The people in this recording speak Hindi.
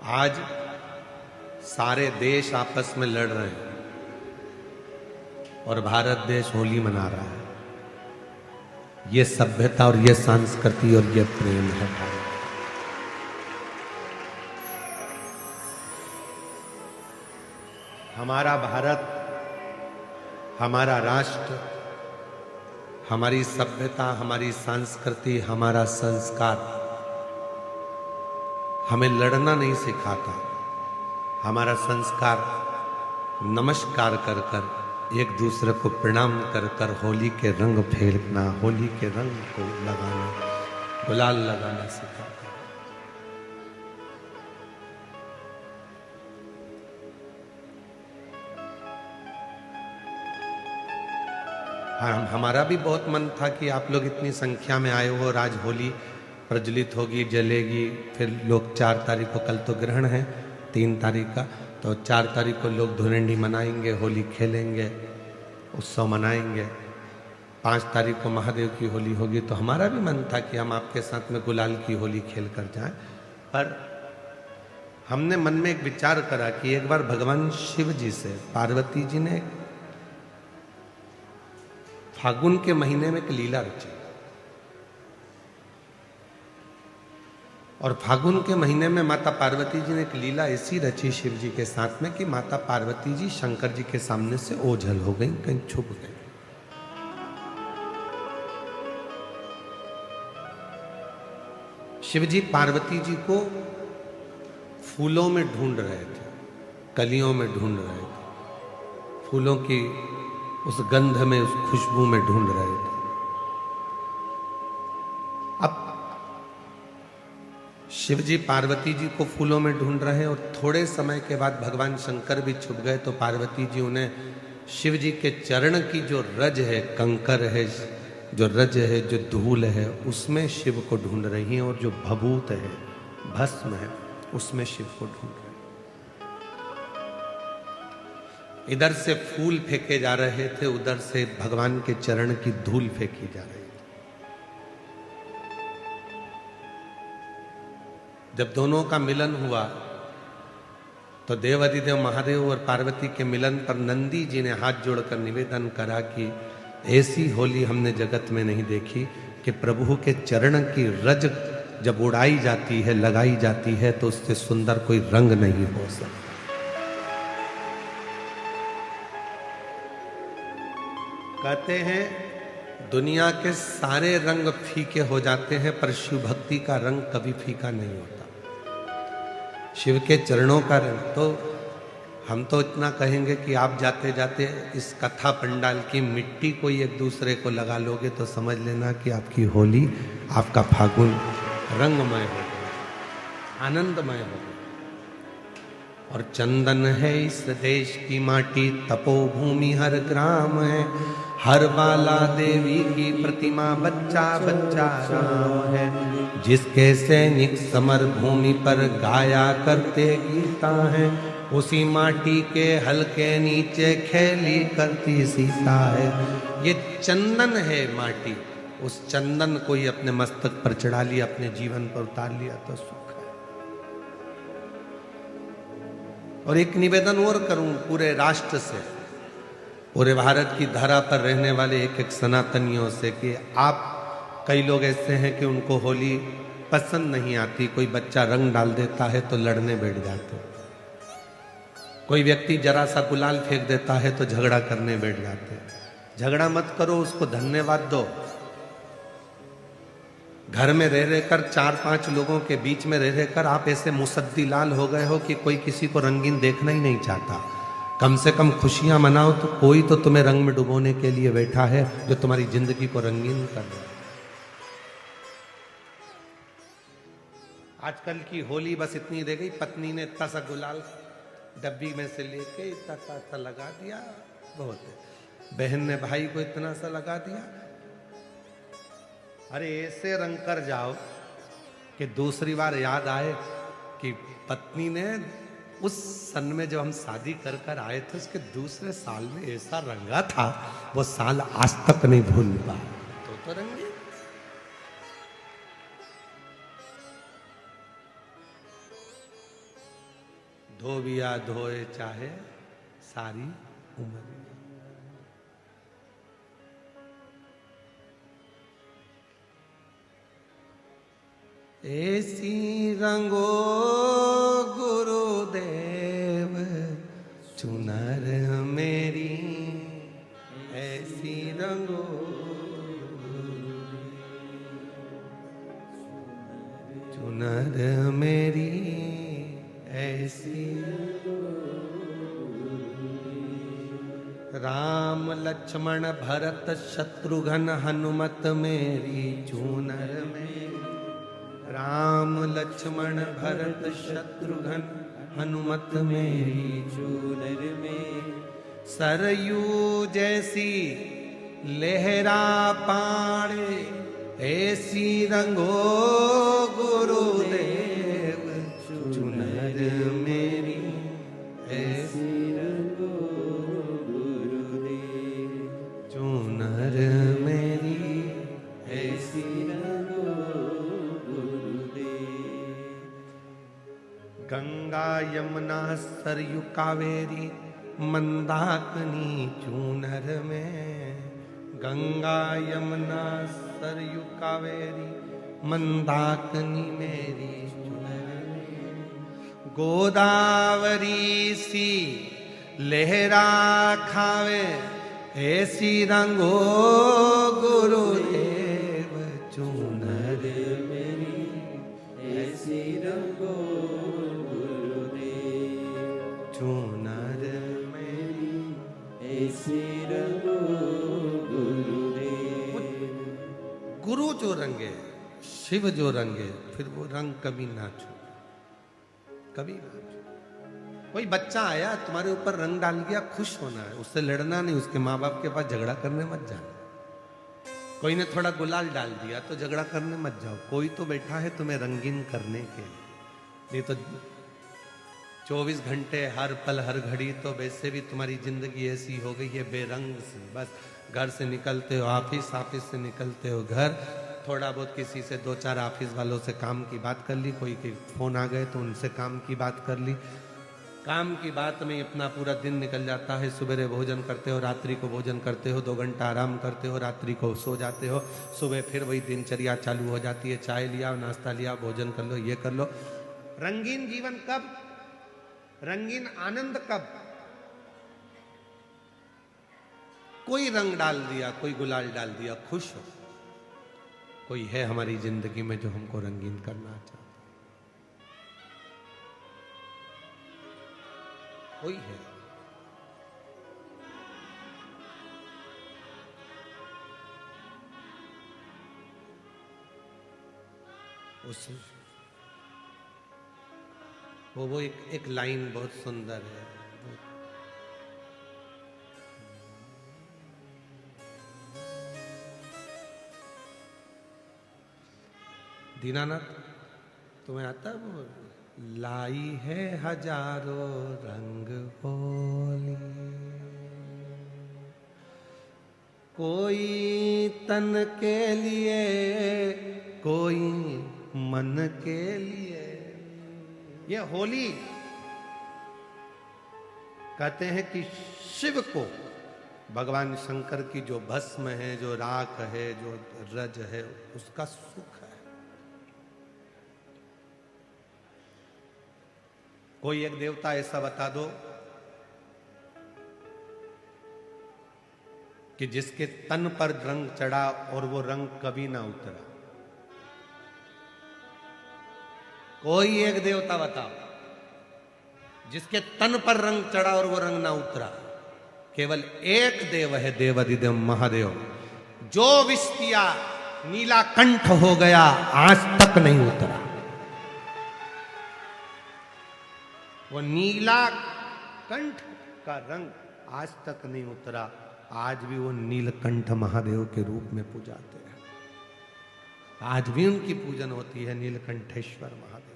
आज सारे देश आपस में लड़ रहे हैं और भारत देश होली मना रहा है। ये सभ्यता और ये संस्कृति और ये प्रेम है भारत। हमारा भारत, हमारा राष्ट्र, हमारी सभ्यता, हमारी संस्कृति, हमारा संस्कार हमें लड़ना नहीं सिखाता। हमारा संस्कार नमस्कार कर कर, एक दूसरे को प्रणाम कर कर होली के रंग फेरना, होली के रंग को लगाना, गुलाल लगाना सिखाता है। हमारा भी बहुत मन था कि आप लोग इतनी संख्या में आए हो और आज होली प्रज्वलित होगी, जलेगी। फिर लोग 4 तारीख को, कल तो ग्रहण है 3 तारीख का, तो 4 तारीख को लोग धुरंडी मनाएंगे, होली खेलेंगे, उत्सव मनाएंगे। 5 तारीख को महादेव की होली होगी। तो हमारा भी मन था कि हम आपके साथ में गुलाल की होली खेल कर जाएं। पर हमने मन में एक विचार करा कि एक बार भगवान शिव जी से पार्वती जी ने फागुन के महीने में एक लीला रची, और फागुन के महीने में माता पार्वती जी ने एक लीला ऐसी रची शिव जी के साथ में कि माता पार्वती जी शंकर जी के सामने से ओझल हो गई, कहीं छुप गई। शिव जी पार्वती जी को फूलों में ढूंढ रहे थे, कलियों में ढूंढ रहे थे, फूलों की उस गंध में, उस खुशबू में ढूंढ रहे थे। अब शिव जी पार्वती जी को फूलों में ढूंढ रहे हैं और थोड़े समय के बाद भगवान शंकर भी छुप गए। तो पार्वती जी उन्हें शिव जी के चरण की जो रज है, कंकर है, जो रज है, जो धूल है, उसमें शिव को ढूंढ रही हैं, और जो भभूत है, भस्म है, उसमें शिव को ढूंढ रहे हैं। इधर से फूल फेंके जा रहे थे, उधर से भगवान के चरण की धूल फेंकी जा रही थी। जब दोनों का मिलन हुआ तो देवाधिदेव महादेव और पार्वती के मिलन पर नंदी जी ने हाथ जोड़कर निवेदन करा कि ऐसी होली हमने जगत में नहीं देखी कि प्रभु के चरण की रज जब उड़ाई जाती है, लगाई जाती है, तो उससे सुंदर कोई रंग नहीं हो सकता। कहते हैं दुनिया के सारे रंग फीके हो जाते हैं, पर शिव भक्ति का रंग कभी फीका नहीं होता। शिव के चरणों का रंग, तो हम तो इतना कहेंगे कि आप जाते जाते इस कथा पंडाल की मिट्टी कोई एक दूसरे को लगा लोगे तो समझ लेना कि आपकी होली, आपका फागुन रंगमय हो गया, आनंदमय हो गया। और चंदन है इस देश की माटी, तपोभूमि हर ग्राम है, हर बाला देवी की प्रतिमा, बच्चा बच्चा राम है। जिसके सैनिक समर भूमि पर गाया करते गीता है, उसी माटी के हल्के नीचे खेली करती सीता है। ये चंदन है माटी, उस चंदन को ही अपने मस्तक पर चढ़ा लिया, अपने जीवन पर उतार लिया तो सुख है। और एक निवेदन और करूं पूरे राष्ट्र से, पूरे भारत की धरा पर रहने वाले एक एक सनातनियों से, कि आप, कई लोग ऐसे हैं कि उनको होली पसंद नहीं आती। कोई बच्चा रंग डाल देता है तो लड़ने बैठ जाते, कोई व्यक्ति जरा सा गुलाल फेंक देता है तो झगड़ा करने बैठ जाते। झगड़ा मत करो, उसको धन्यवाद दो। घर में रह रहकर 4-5 लोगों के बीच में रह रहकर आप ऐसे मुसद्दी लाल हो गए हो कि कोई किसी को रंगीन देखना ही नहीं चाहता। कम से कम खुशियां मनाओ, तो कोई तो तुम्हें रंग में डुबोने के लिए बैठा है, जो तुम्हारी जिंदगी को रंगीन कर रहा है। आजकल की होली बस इतनी रह गई, पत्नी ने इतना सा गुलाल डब्बी में से लेके इतना सा लगा दिया, बहुत है। बहन ने भाई को इतना सा लगा दिया। अरे ऐसे रंग कर जाओ कि दूसरी बार याद आए कि पत्नी ने उस सन में जब हम शादी कर कर आए थे, उसके दूसरे साल में ऐसा रंगा था, वो साल आज तक नहीं भूल पाया। तो रंगे धोबिया धोए चाहे सारी उम्र। ऐसी रंगो गुरुदेव चुनर मेरी, ऐसी रंगो चुनर मेरी ऐसी। राम लक्ष्मण भरत शत्रुघ्न हनुमत मेरी चूनर मेरी। राम लक्ष्मण भरत शत्रुघ्न हनुमत मेरी चूनर में। सरयू जैसी लहरा पाड़े ऐसी रंगो गुरुदेव चुनर मेरी, ऐसी रंगो गुरुदेव चुनर मेरी, ऐसी रंगो गुरुदेव। गंगा यमुना सरयू कावेरी मंदाकिनी चूनर में। गंगा यमुना सरयू कावेरी मंदाकिनी मेरी चूनर में। गोदावरी सी लहरा खावे ऐसी रंगो गुरुदेव चूनर मेरी, ऐसी रंगो गुरुदेव चूनर मेरी, ऐसी रंगो गुरुदेव। गुरु जो रंगे, शिव जो रंगे, फिर वो रंग कभी ना छू, कभी ना छू। कोई बच्चा आया तुम्हारे ऊपर रंग डाल दिया, खुश होना है, उससे लड़ना नहीं, उसके माँ बाप के पास झगड़ा करने मत जाना। कोई ने थोड़ा गुलाल डाल दिया तो झगड़ा करने मत जाओ। कोई तो बैठा है तुम्हें रंगीन करने के लिए, नहीं तो 24 घंटे हर पल हर घड़ी तो वैसे भी तुम्हारी जिंदगी ऐसी हो गई है बेरंग सी। बस घर से निकलते हो ऑफिस, ऑफिस से निकलते हो घर, थोड़ा बहुत किसी से 2-4 ऑफिस वालों से काम की बात कर ली, कोई के फोन आ गए तो उनसे काम की बात कर ली। काम की बात में अपना पूरा दिन निकल जाता है। सुबह भोजन करते हो, रात्रि को भोजन करते हो, 2 घंटा आराम करते हो, रात्रि को सो जाते हो, सुबह फिर वही दिनचर्या चालू हो जाती है। चाय लिया, नाश्ता लिया, भोजन कर लो, ये कर लो। रंगीन जीवन कब? रंगीन आनंद कब? कोई रंग डाल दिया, कोई गुलाल डाल दिया, खुश हो। कोई है हमारी जिंदगी में जो हमको रंगीन करना चाहता, कोई है। उस वो एक लाइन बहुत सुंदर है। दीनानाथ तुम्हें आता है वो? लाई है हजारों रंग होली, कोई तन के लिए, कोई मन के लिए। ये होली कहते हैं कि शिव को, भगवान शंकर की जो भस्म है, जो राख है, जो रज है, उसका सुख है। कोई एक देवता ऐसा बता दो कि जिसके तन पर रंग चढ़ा और वो रंग कभी ना उतरा। कोई एक देवता बताओ जिसके तन पर रंग चढ़ा और वो रंग ना उतरा। केवल एक देव है, देवाधिदेव महादेव, जो विष पिया नीला कंठ हो गया, आज तक नहीं उतरा। वो नीला कंठ का रंग आज तक नहीं उतरा। आज भी वो नीलकंठ महादेव के रूप में पूजाते हैं। आज भी उनकी पूजन होती है, नीलकंठेश्वर महादेव।